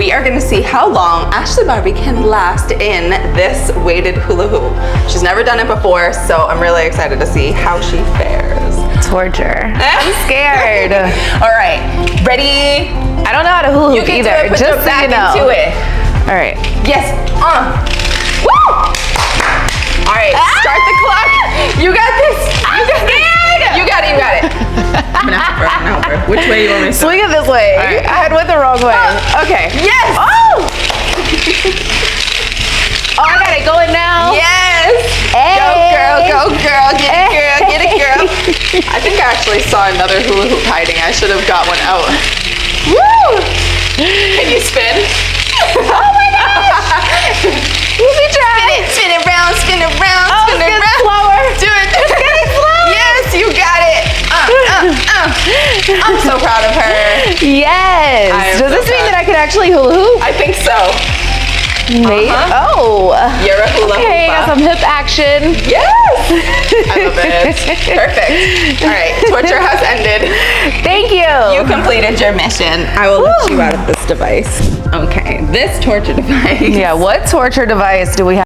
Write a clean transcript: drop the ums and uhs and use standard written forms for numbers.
we are gonna see how long Ashley Barbie can last in this weighted hula hoop. She's never done it before, so I'm really excited to see how she fares. Torture. I'm scared. All right, ready? I don't know how to hula hoop You can either. do it, put your just back so you know. into it. All right. Yes, Woo! All right, start the clock. You got this. You got it. You got it, you got it. I'm gonna help her. Which way you want me to Swing it this way. All right. I went the wrong way. Okay. Yes. Oh! Oh, I got it going now. Yes. Hey. Go girl. Get it, girl. I think I actually saw another hula hoop hiding. I should have got one out. Woo! Can you spin? Oh my gosh! Easy try. Spin it round, spin it round, Oh, spin it's it getting round. slower. Do it. It's getting slower. Yes, you got it. I'm so proud of her. Yes. I am Does so this mean proud. that I can actually hula hoop? I think so. Maybe. Oh. You're a hula hooper. Okay, got some hip action. Yes! I love it. Perfect. All right, torture has ended. Thank you. You completed your mission. I will let you out of this device. Okay, this torture device. Yeah, what torture device do we have?